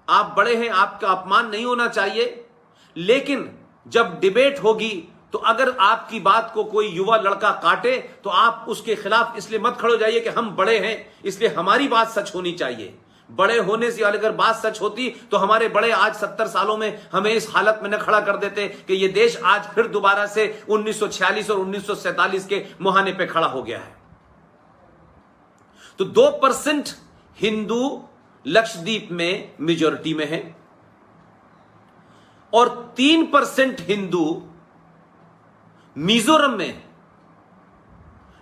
आप बड़े हैं, आपका अपमान नहीं होना चाहिए, लेकिन जब डिबेट होगी तो अगर आपकी बात को कोई युवा लड़का काटे तो आप उसके खिलाफ इसलिए मत खड़े हो जाइए कि हम बड़े हैं इसलिए हमारी बात सच होनी चाहिए। बड़े होने से अगर बात सच होती तो हमारे बड़े आज 70 सालों में हमें इस हालत में न खड़ा कर देते कि ये देश आज फिर दोबारा से 1946 और 1947 के मुहाने पे खड़ा हो गया है। तो 2% हिंदू लक्षद्वीप में मेजॉरिटी में है और 3% हिंदू मिजोरम में,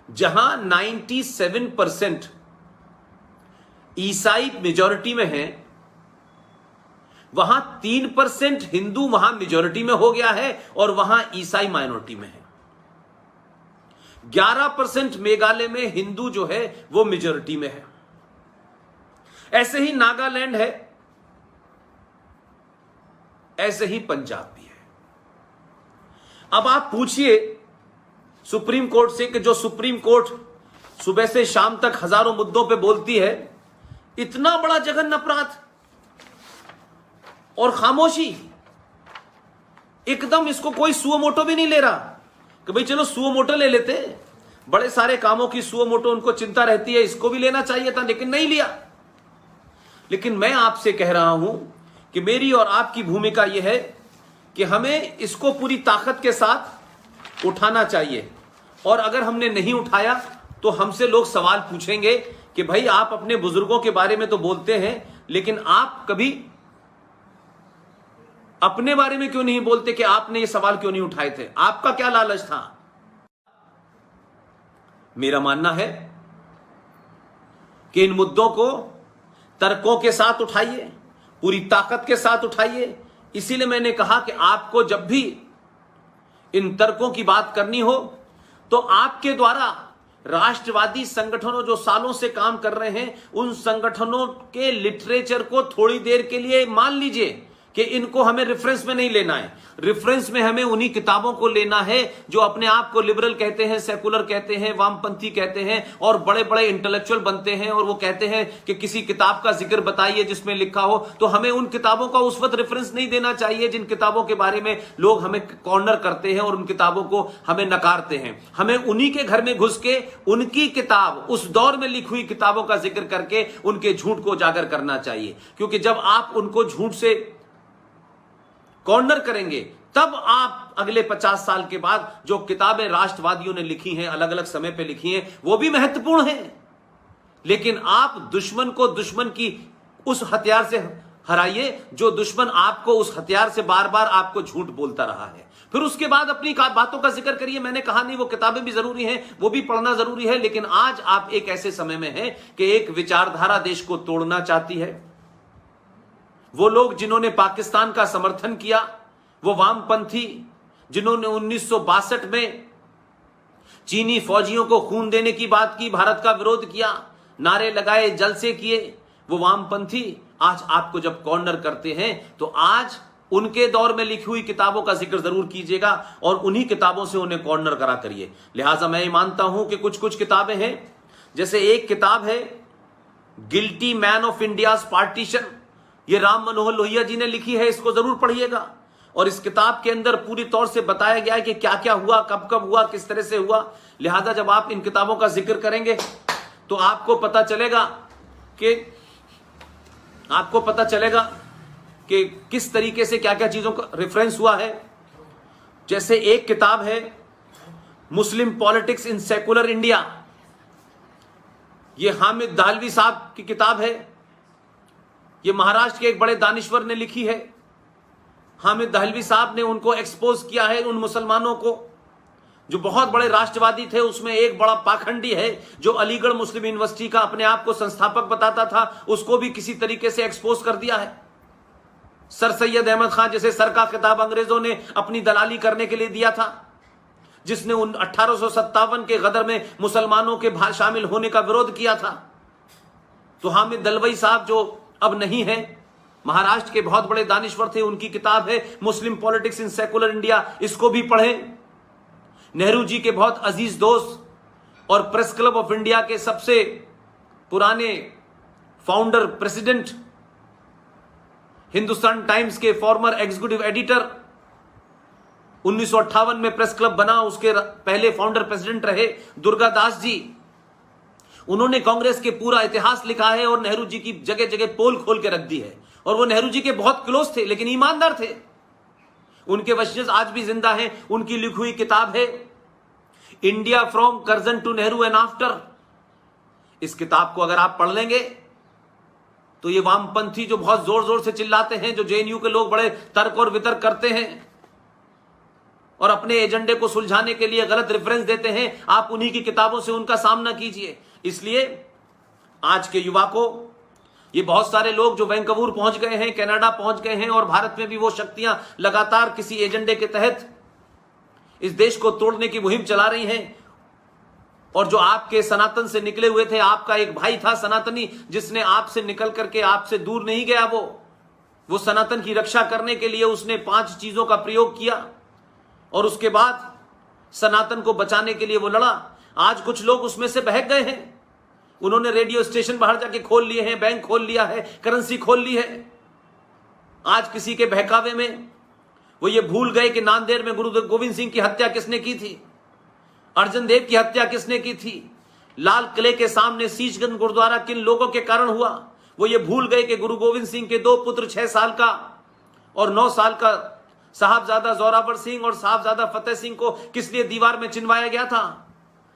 जहां 97% ईसाई मेजॉरिटी में है, वहां 3% हिंदू वहां मेजॉरिटी में हो गया है और वहां ईसाई माइनॉरिटी में है। 11% मेघालय में हिंदू जो है वो मेजॉरिटी में है। ऐसे ही नागालैंड है, ऐसे ही पंजाब भी है। अब आप पूछिए सुप्रीम कोर्ट से कि जो सुप्रीम कोर्ट सुबह से शाम तक हजारों मुद्दों पे बोलती है, इतना बड़ा जघन्य अपराध और खामोशी, एकदम इसको कोई सुओ मोटो भी नहीं ले रहा कि भाई चलो सुओ मोटो ले लेते, बड़े सारे कामों की सुओ मोटो उनको चिंता रहती है, इसको भी लेना चाहिए था लेकिन नहीं लिया। लेकिन मैं आपसे कह रहा हूं कि मेरी और आपकी भूमिका यह है कि हमें इसको पूरी ताकत के साथ उठाना चाहिए और अगर हमने नहीं उठाया तो हमसे लोग सवाल पूछेंगे कि भाई आप अपने बुजुर्गों के बारे में तो बोलते हैं लेकिन आप कभी अपने बारे में क्यों नहीं बोलते कि आपने ये सवाल क्यों नहीं उठाए थे, आपका क्या लालच था। मेरा मानना है कि इन मुद्दों को तर्कों के साथ उठाइए, पूरी ताकत के साथ उठाइए। इसीलिए मैंने कहा कि आपको जब भी इन तर्कों की बात करनी हो तो आपके द्वारा राष्ट्रवादी संगठनों जो सालों से काम कर रहे हैं उन संगठनों के लिटरेचर को थोड़ी देर के लिए मान लीजिए कि इनको हमें रेफरेंस में नहीं लेना है। रेफरेंस में हमें उन्हीं किताबों को लेना है जो अपने आप को लिबरल कहते हैं, सेकुलर कहते हैं, वामपंथी कहते हैं और बड़े बड़े इंटेलेक्चुअल बनते हैं और वो कहते हैं कि किसी किताब का जिक्र बताइए जिसमें लिखा हो। तो हमें उन किताबों का उस वक्त रेफरेंस नहीं देना चाहिए जिन किताबों के बारे में लोग हमें कॉर्नर करते हैं और उन किताबों को हमें नकारते हैं। हमें उन्हीं के घर में घुस के उनकी किताब, उस दौर में लिखी हुई किताबों का जिक्र करके उनके झूठ को उजागर करना चाहिए, क्योंकि जब आप उनको झूठ से कॉर्नर करेंगे तब आप अगले 50 साल के बाद जो किताबें राष्ट्रवादियों ने लिखी हैं, अलग अलग समय पे लिखी हैं, वो भी महत्वपूर्ण हैं। लेकिन आप दुश्मन को दुश्मन की उस हथियार से हराइए जो दुश्मन आपको उस हथियार से बार बार आपको झूठ बोलता रहा है। फिर उसके बाद अपनी बातों का जिक्र करिए। मैंने कहा नहीं, वो किताबें भी जरूरी हैं, वो भी पढ़ना जरूरी है, लेकिन आज आप एक ऐसे समय में हैं कि एक विचारधारा देश को तोड़ना चाहती है। वो लोग जिन्होंने पाकिस्तान का समर्थन किया, वो वामपंथी जिन्होंने 1962 में चीनी फौजियों को खून देने की बात की, भारत का विरोध किया, नारे लगाए, जलसे किए, वो वामपंथी आज आपको जब कॉर्नर करते हैं तो आज उनके दौर में लिखी हुई किताबों का जिक्र जरूर कीजिएगा और उन्हीं किताबों से उन्हें कॉर्नर करा करिए। लिहाजा मैं मानता हूं कि कुछ कुछ किताबें हैं, जैसे एक किताब है guilty man of India's partition, ये राम मनोहर लोहिया जी ने लिखी है, इसको जरूर पढ़िएगा। और इस किताब के अंदर पूरी तौर से बताया गया है कि क्या क्या हुआ, कब कब हुआ, किस तरह से हुआ। लिहाजा जब आप इन किताबों का जिक्र करेंगे तो आपको पता चलेगा कि किस तरीके से क्या क्या चीजों का रेफरेंस हुआ है। जैसे एक किताब है मुस्लिम पॉलिटिक्स इन सेकुलर इंडिया, ये हामिद दाहलवी साहब की किताब है, ये महाराष्ट्र के एक बड़े दानिश्वर ने लिखी है। हामिद दाहलवी साहब ने उनको एक्सपोज किया है, उन मुसलमानों को जो बहुत बड़े राष्ट्रवादी थे। उसमें एक बड़ा पाखंडी है जो अलीगढ़ मुस्लिम यूनिवर्सिटी का अपने आप को संस्थापक बताता था, उसको भी किसी तरीके से एक्सपोज कर दिया है। सर सैयद अहमद खान जैसे सर का खिताब अंग्रेजों ने अपनी दलाली करने के लिए दिया था, जिसने 1857 के गदर में मुसलमानों के शामिल होने का विरोध किया था। तो हामिद दलवई साहब जो अब नहीं है, महाराष्ट्र के बहुत बड़े दानिश्वर थे, उनकी किताब है मुस्लिम पॉलिटिक्स इन सेकुलर इंडिया, इसको भी पढ़ें। नेहरू जी के बहुत अजीज दोस्त और प्रेस क्लब ऑफ इंडिया के सबसे पुराने फाउंडर प्रेसिडेंट हिंदुस्तान टाइम्स के फॉर्मर एग्जीक्यूटिव एडिटर, 1958 में प्रेस क्लब बना, उसके पहले फाउंडर प्रेसिडेंट रहे दुर्गा दास जी। उन्होंने कांग्रेस के पूरा इतिहास लिखा है और नेहरू जी की जगह जगह पोल खोल के रख दी है। और वो नेहरू जी के बहुत क्लोज थे, लेकिन ईमानदार थे। उनके वंशज आज भी जिंदा हैं। उनकी लिखी हुई किताब है India from Curzon to Nehru and after. इस किताब को अगर आप पढ़ लेंगे तो ये वामपंथी जो बहुत जोर जोर से चिल्लाते हैं, जो जेएनयू के लोग बड़े तर्क और वितर्क करते हैं और अपने एजेंडे को सुलझाने के लिए गलत रेफरेंस देते हैं, आप उन्हीं की किताबों से उनका सामना कीजिए। इसलिए आज के युवा को, ये बहुत सारे लोग जो वैंकूवर पहुंच गए हैं, कनाडा पहुंच गए हैं और भारत में भी वो शक्तियां लगातार किसी एजेंडे के तहत इस देश को तोड़ने की मुहिम चला रही हैं। और जो आपके सनातन से निकले हुए थे, आपका एक भाई था सनातनी जिसने आपसे निकल करके आपसे दूर नहीं गया, वो सनातन की रक्षा करने के लिए उसने 5 चीजों का प्रयोग किया और उसके बाद सनातन को बचाने के लिए वो लड़ा। आज कुछ लोग उसमें से बहक गए हैं। उन्होंने रेडियो स्टेशन बाहर जाके खोल लिए हैं, बैंक खोल लिया है, करेंसी खोल ली है। आज किसी के बहकावे में वो ये भूल गए कि नांदेड़ में गुरु गोविंद सिंह की हत्या किसने की थी, अर्जन देव की हत्या किसने की थी, लाल किले के सामने शीशगंज गुरुद्वारा किन लोगों के कारण हुआ। वो ये भूल गए कि गुरु गोविंद सिंह के 2 पुत्र 6 साल का और 9 साल का साहबजादा जोरावर सिंह और साहबजादा फतेह सिंह को किस लिए दीवार में चिनवाया गया था।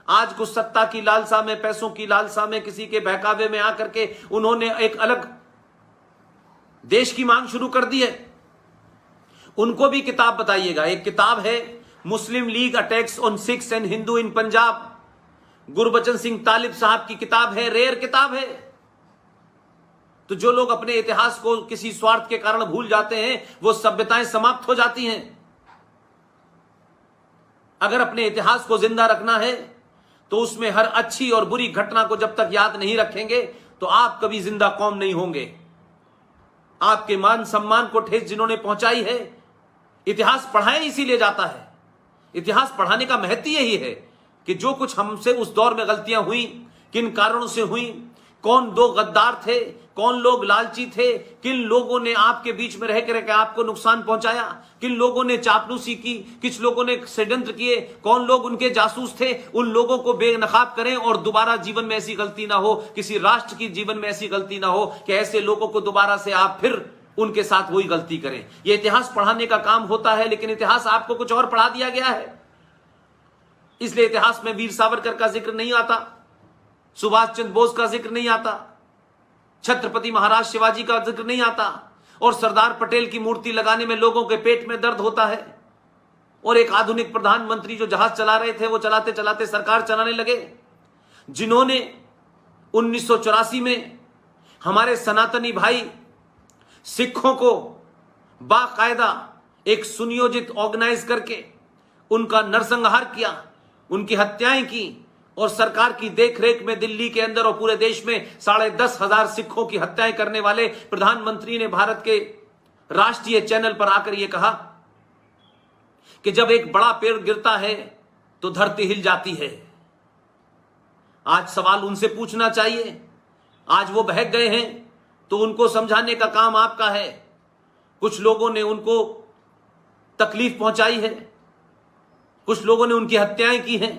आज कुछ सत्ता की लालसा में, पैसों की लालसा में, किसी के बहकावे में आकर के उन्होंने एक अलग देश की मांग शुरू कर दी है। उनको भी किताब बताइएगा। एक किताब है Muslim League attacks on Sikhs and Hindu in Punjab, Gurbachan Singh Talib Sahab की किताब है, रेयर किताब है। तो जो लोग अपने इतिहास को किसी स्वार्थ के कारण भूल जाते हैं, वो सभ्यताएं समाप्त हो जाती हैं। अगर अपने इतिहास को जिंदा रखना है तो उसमें हर अच्छी और बुरी घटना को जब तक याद नहीं रखेंगे तो आप कभी जिंदा कौम नहीं होंगे। आपके मान सम्मान को ठेस जिन्होंने पहुंचाई है, इतिहास पढ़ाया इसीलिए जाता है। इतिहास पढ़ाने का महत्व यही है कि जो कुछ हमसे उस दौर में गलतियां हुई, किन कारणों से हुई, कौन 2 गद्दार थे, कौन लोग लालची थे, किन लोगों ने आपके बीच में रह कर आपको नुकसान पहुंचाया, किन लोगों ने चापलूसी की, किस लोगों ने षड्यंत्र किए, कौन लोग उनके जासूस थे, उन लोगों को बेनकाब करें और दोबारा जीवन में ऐसी गलती ना हो, किसी राष्ट्र की जीवन में ऐसी गलती ना हो कि ऐसे लोगों को दोबारा से आप फिर उनके साथ वही गलती करें। यह इतिहास पढ़ाने का काम होता है, लेकिन इतिहास आपको कुछ और पढ़ा दिया गया है। इसलिए इतिहास में वीर सावरकर का जिक्र नहीं आता, सुभाष चंद्र बोस का जिक्र नहीं आता, छत्रपति महाराज शिवाजी का जिक्र नहीं आता, और सरदार पटेल की मूर्ति लगाने में लोगों के पेट में दर्द होता है। और एक आधुनिक प्रधानमंत्री जो जहाज चला रहे थे, वो चलाते चलाते सरकार चलाने लगे, जिन्होंने 1984 में हमारे सनातनी भाई सिखों को बाकायदा एक सुनियोजित ऑर्गेनाइज करके उनका नरसंहार किया, उनकी हत्याएं की, और सरकार की देखरेख में दिल्ली के अंदर और पूरे देश में 10,500 सिखों की हत्याएं करने वाले प्रधानमंत्री ने भारत के राष्ट्रीय चैनल पर आकर यह कहा कि जब एक बड़ा पेड़ गिरता है तो धरती हिल जाती है। आज सवाल उनसे पूछना चाहिए। आज वो बहक गए हैं तो उनको समझाने का काम आपका है। कुछ लोगों ने उनको तकलीफ पहुंचाई है, कुछ लोगों ने उनकी हत्याएं की हैं,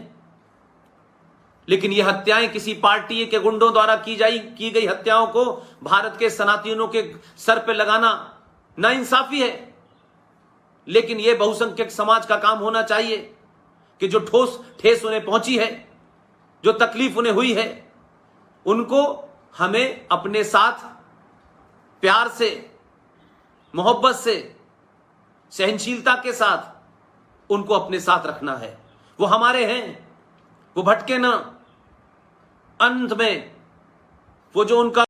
लेकिन ये हत्याएं किसी पार्टी के गुंडों द्वारा की गई हत्याओं को भारत के सनातनियों के सर पे लगाना नाइंसाफी है। लेकिन यह बहुसंख्यक समाज का काम होना चाहिए कि जो ठेस उन्हें पहुंची है, जो तकलीफ उन्हें हुई है, उनको हमें अपने साथ प्यार से, मोहब्बत से, सहनशीलता के साथ उनको अपने साथ रखना है। वो हमारे हैं, वो भटके ना। अंत में वो जो उनका